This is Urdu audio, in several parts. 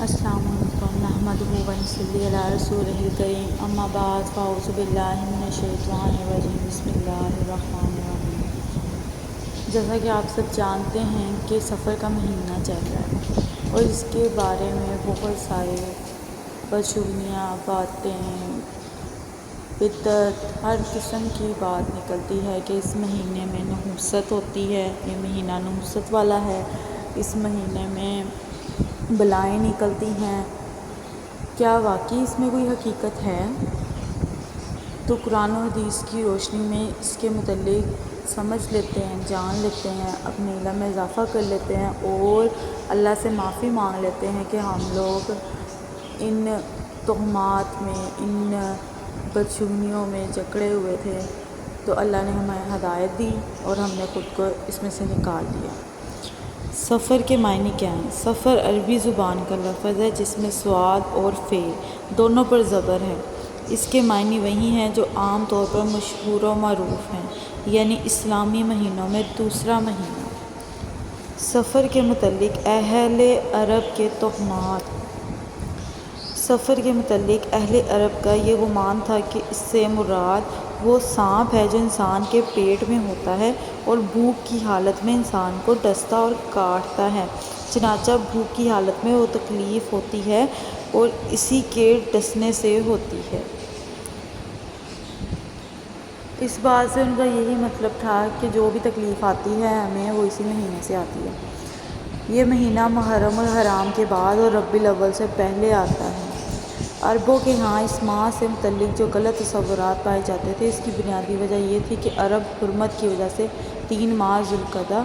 السلام علیکم نحمدہ و نصلی علی رسولہ الکریم اما بعد فاعوذ باللہ من الشیطان الرجیم بسم اللہ الرحمن الرحیم۔ جیسا کہ آپ سب جانتے ہیں کہ سفر کا مہینہ چل رہا ہے اور اس کے بارے میں بہت سارے بدشگونیاں باتیں بدعت ہر قسم کی بات نکلتی ہے کہ اس مہینے میں نحوست ہوتی ہے، یہ مہینہ نحوست والا ہے، اس مہینے میں بلائیں نکلتی ہیں۔ کیا واقعی اس میں کوئی حقیقت ہے؟ تو قرآن و حدیث کی روشنی میں اس کے متعلق سمجھ لیتے ہیں، جان لیتے ہیں، اپنے علم میں اضافہ کر لیتے ہیں اور اللہ سے معافی مانگ لیتے ہیں کہ ہم لوگ ان تہمات میں، ان بدشگونیوں میں جکڑے ہوئے تھے، تو اللہ نے ہمیں ہدایت دی اور ہم نے خود کو اس میں سے نکال دیا۔ سفر کے معنی کیا ہیں؟ سفر عربی زبان کا لفظ ہے جس میں صاد اور فعل دونوں پر زبر ہے۔ اس کے معنی وہی ہیں جو عام طور پر مشہور و معروف ہیں، یعنی اسلامی مہینوں میں دوسرا مہینہ۔ سفر کے متعلق اہل عرب کے تہمات۔ سفر کے متعلق اہل عرب کا یہ گمان تھا کہ اس سے مراد وہ سانپ ہے جو انسان کے پیٹ میں ہوتا ہے اور بھوک کی حالت میں انسان کو ڈستا اور کاٹتا ہے، چنانچہ بھوک کی حالت میں وہ تکلیف ہوتی ہے اور اسی کے ڈسنے سے ہوتی ہے۔ اس بات سے ان کا یہی مطلب تھا کہ جو بھی تکلیف آتی ہے ہمیں وہ اسی مہینے سے آتی ہے۔ یہ مہینہ محرم الحرام کے بعد اور ربیع الاول سے پہلے آتا ہے۔ عربوں کے ہاں اس ماہ سے متعلق جو غلط تصورات پائے جاتے تھے، اس کی بنیادی وجہ یہ تھی کہ عرب حرمت کی وجہ سے 3 ماہ ذوالقعدہ،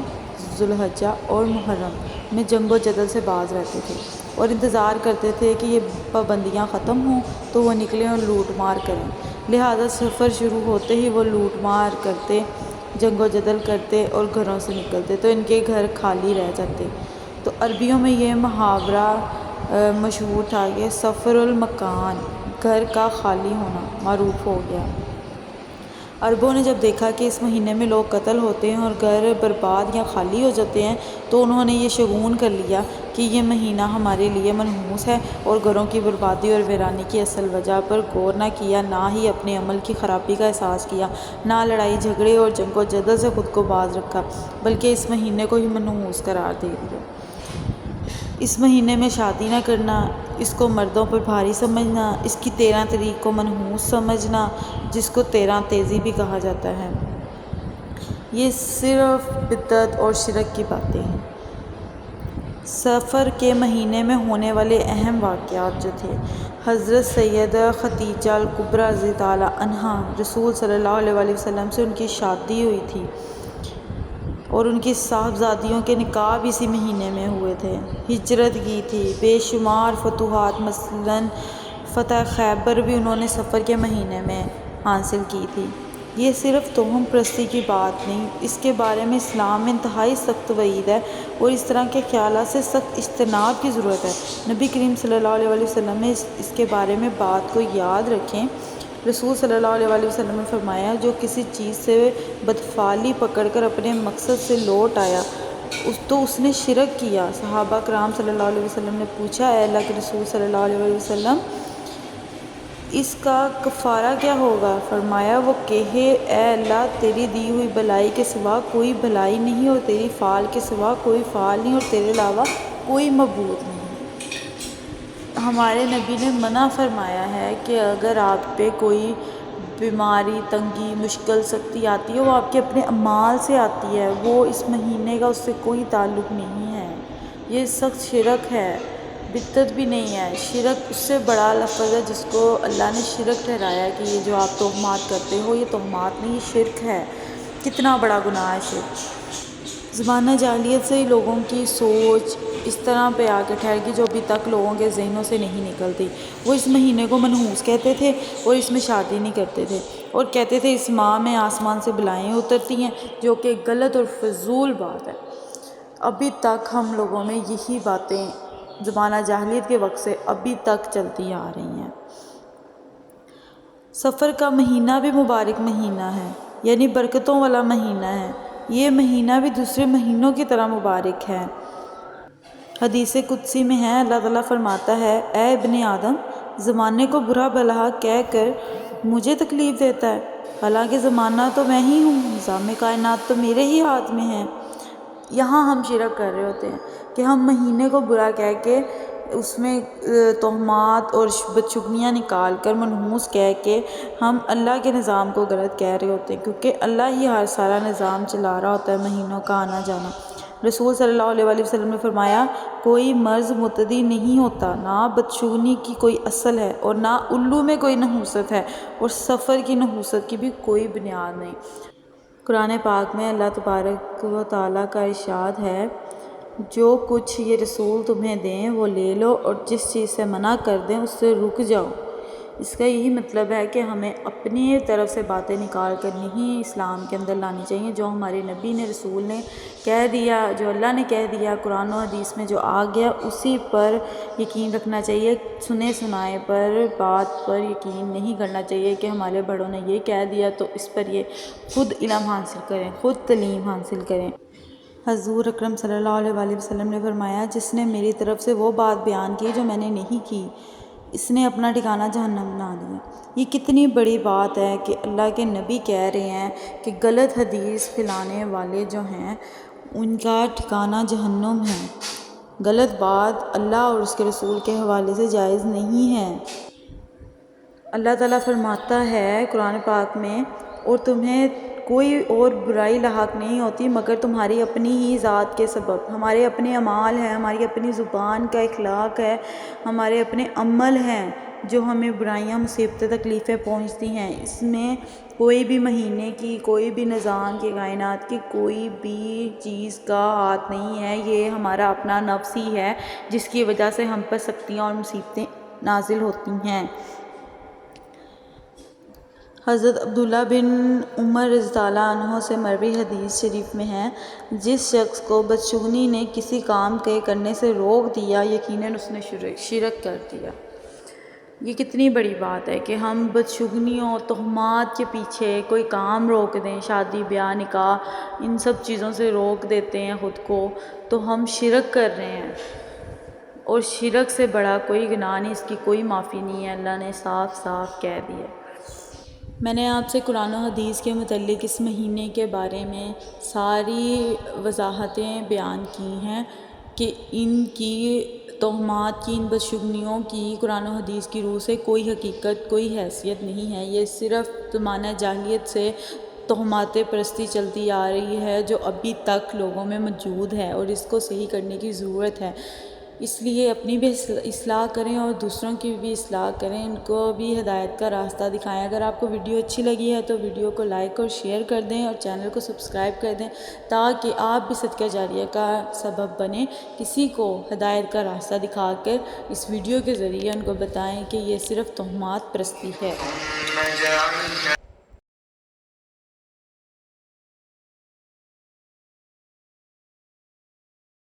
ذوالحجہ اور محرم میں جنگ و جدل سے باز رہتے تھے اور انتظار کرتے تھے کہ یہ پابندیاں ختم ہوں تو وہ نکلیں اور لوٹ مار کریں۔ لہٰذا سفر شروع ہوتے ہی وہ لوٹ مار کرتے، جنگ و جدل کرتے اور گھروں سے نکلتے تو ان کے گھر خالی رہ جاتے۔ تو عربیوں میں یہ محاورہ مشہور تھا کہ سفر المکان، گھر کا خالی ہونا، معروف ہو گیا۔ عربوں نے جب دیکھا کہ اس مہینے میں لوگ قتل ہوتے ہیں اور گھر برباد یا خالی ہو جاتے ہیں تو انہوں نے یہ شگون کر لیا کہ یہ مہینہ ہمارے لیے منحوس ہے، اور گھروں کی بربادی اور ویرانی کی اصل وجہ پر غور نہ کیا، نہ ہی اپنے عمل کی خرابی کا احساس کیا، نہ لڑائی جھگڑے اور جنگ و جدل سے خود کو باز رکھا، بلکہ اس مہینے کو ہی منحوس قرار دے دیا۔ اس مہینے میں شادی نہ کرنا، اس کو مردوں پر بھاری سمجھنا، اس کی 13 تاریخ کو منحوس سمجھنا جس کو 13 تیزی بھی کہا جاتا ہے، یہ صرف بدعت اور شرک کی باتیں ہیں۔ سفر کے مہینے میں ہونے والے اہم واقعات جو تھے، حضرت سیدہ خدیجہ الکبریٰ رضی اللہ تعالیٰ عنہا، رسول صلی اللہ علیہ وآلہ وسلم سے ان کی شادی ہوئی تھی اور ان کی صاحبزادیوں کے نکاح بھی اسی مہینے میں ہوئے تھے۔ ہجرت کی تھی، بے شمار فتوحات مثلاً فتح خیبر بھی انہوں نے سفر کے مہینے میں حاصل کی تھی۔ یہ صرف توہم پرستی کی بات نہیں، اس کے بارے میں اسلام میں انتہائی سخت وعید ہے اور اس طرح کے خیالات سے سخت اجتناب کی ضرورت ہے۔ نبی کریم صلی اللہ علیہ وآلہ وسلم نے اس کے بارے میں بات کو یاد رکھیں۔ رسول صلی اللہ علیہ وآلہ وسلم نے فرمایا، جو کسی چیز سے بدفعلی پکڑ کر اپنے مقصد سے لوٹ آیا تو اس نے شرک کیا۔ صحابہ کرام صلی اللہ علیہ وسلم نے پوچھا، اے اللہ کے رسول صلی اللہ علیہ وآلہ وسلم، اس کا کفارہ کیا ہوگا؟ فرمایا، وہ کہے، اے اللہ، تیری دی ہوئی بھلائی کے سوا کوئی بھلائی نہیں اور تیری فعل کے سوا کوئی فعل نہیں اور تیرے علاوہ کوئی معبود نہیں۔ ہمارے نبی نے منع فرمایا ہے کہ اگر آپ پہ کوئی بیماری، تنگی، مشکل، سختی آتی ہے، وہ آپ کے اپنے اعمال سے آتی ہے، وہ اس مہینے کا اس سے کوئی تعلق نہیں ہے۔ یہ سخت شرک ہے، بدعت بھی نہیں ہے۔ شرک اس سے بڑا لفظ ہے جس کو اللہ نے شرک ٹھہرایا ہے کہ یہ جو آپ تہمات کرتے ہو، یہ تہمات نہیں، یہ شرک ہے۔ کتنا بڑا گناہ ہے شرک۔ زمانہ جاہلیت سے ہی لوگوں کی سوچ اس طرح پہ آ کے ٹھہر گئی جو ابھی تک لوگوں کے ذہنوں سے نہیں نکلتی۔ وہ اس مہینے کو منحوس کہتے تھے اور اس میں شادی نہیں کرتے تھے اور کہتے تھے اس ماہ میں آسمان سے بلائیں اترتی ہیں، جو کہ غلط اور فضول بات ہے۔ ابھی تک ہم لوگوں میں یہی باتیں زمانہ جاہلیت کے وقت سے ابھی تک چلتی آ رہی ہیں۔ سفر کا مہینہ بھی مبارک مہینہ ہے، یعنی برکتوں والا مہینہ ہے۔ یہ مہینہ بھی دوسرے مہینوں کی طرح مبارک ہے۔ حدیث قدسی میں ہے، اللہ تعالیٰ فرماتا ہے، اے ابن آدم، زمانے کو برا بھلا کہہ کر مجھے تکلیف دیتا ہے، حالانکہ زمانہ تو میں ہی ہوں، نظام کائنات تو میرے ہی ہاتھ میں ہے۔ یہاں ہم شرک کر رہے ہوتے ہیں کہ ہم مہینے کو برا کہہ کے اس میں تہمات اور بدشگنیاں نکال کر منحوس کہہ کے ہم اللہ کے نظام کو غلط کہہ رہے ہوتے ہیں، کیونکہ اللہ ہی ہر سارا نظام چلا رہا ہوتا ہے مہینوں کا آنا جانا۔ رسول صلی اللہ علیہ وآلہ وسلم نے فرمایا، کوئی مرض متعدی نہیں ہوتا، نہ بدشگنی کی کوئی اصل ہے اور نہ الو میں کوئی نحوست ہے، اور سفر کی نحوست کی بھی کوئی بنیاد نہیں۔ قرآن پاک میں اللہ تبارک و تعالیٰ کا ارشاد ہے، جو کچھ یہ رسول تمہیں دیں وہ لے لو، اور جس چیز سے منع کر دیں اس سے رک جاؤ۔ اس کا یہی مطلب ہے کہ ہمیں اپنی طرف سے باتیں نکال کر نہیں اسلام کے اندر لانی چاہیے۔ جو ہمارے نبی نے، رسول نے کہہ دیا، جو اللہ نے کہہ دیا قرآن و حدیث میں جو آ گیا، اسی پر یقین رکھنا چاہیے۔ سنے سنائے پر، بات پر یقین نہیں کرنا چاہیے کہ ہمارے بڑوں نے یہ کہہ دیا تو اس پر یہ خود علم حاصل کریں، خود تعلیم حاصل کریں۔ حضور اکرم صلی اللہ علیہ وآلہ وسلم نے فرمایا، جس نے میری طرف سے وہ بات بیان کی جو میں نے نہیں کی، اس نے اپنا ٹھکانہ جہنم بنا دیا۔ یہ کتنی بڑی بات ہے کہ اللہ کے نبی کہہ رہے ہیں کہ غلط حدیث پھیلانے والے جو ہیں ان کا ٹھکانہ جہنم ہے۔ غلط بات اللہ اور اس کے رسول کے حوالے سے جائز نہیں ہے۔ اللہ تعالیٰ فرماتا ہے قرآن پاک میں، اور تمہیں کوئی اور برائی لاحق نہیں ہوتی مگر تمہاری اپنی ہی ذات کے سبب۔ ہمارے اپنے اعمال ہیں، ہماری اپنی زبان کا اخلاق ہے، ہمارے اپنے عمل ہیں جو ہمیں برائیاں، مصیبتیں، تکلیفیں پہنچتی ہیں۔ اس میں کوئی بھی مہینے کی، کوئی بھی نظام کی، کائنات کی کوئی بھی چیز کا ہاتھ نہیں ہے۔ یہ ہمارا اپنا نفس ہی ہے جس کی وجہ سے ہم پر سختیاں اور مصیبتیں نازل ہوتی ہیں۔ حضرت عبداللہ بن عمر رضی اللہ عنہ سے مروی حدیث شریف میں ہے، جس شخص کو بدشگنی نے کسی کام کے کرنے سے روک دیا، یقیناً اس نے شرک کر دیا۔ یہ کتنی بڑی بات ہے کہ ہم بدشگنیوں، تہمات کے پیچھے کوئی کام روک دیں، شادی بیاہ نکاح ان سب چیزوں سے روک دیتے ہیں خود کو، تو ہم شرک کر رہے ہیں، اور شرک سے بڑا کوئی گناہ نہیں، اس کی کوئی معافی نہیں ہے، اللہ نے صاف صاف کہہ دیا۔ میں نے آپ سے قرآن و حدیث کے متعلق اس مہینے کے بارے میں ساری وضاحتیں بیان کی ہیں کہ ان کی تہمات کی، ان بدشگنیوں کی قرآن و حدیث کی روح سے کوئی حقیقت، کوئی حیثیت نہیں ہے۔ یہ صرف زمانہ جاہلیت سے تہمات پرستی چلتی آ رہی ہے جو ابھی تک لوگوں میں موجود ہے، اور اس کو صحیح کرنے کی ضرورت ہے۔ اس لیے اپنی بھی اصلاح کریں اور دوسروں کی بھی اصلاح کریں، ان کو بھی ہدایت کا راستہ دکھائیں۔ اگر آپ کو ویڈیو اچھی لگی ہے تو ویڈیو کو لائک اور شیئر کر دیں، اور چینل کو سبسکرائب کر دیں تاکہ آپ بھی صدقہ جاریہ کا سبب بنیں، کسی کو ہدایت کا راستہ دکھا کر اس ویڈیو کے ذریعے ان کو بتائیں کہ یہ صرف تہمات پرستی ہے۔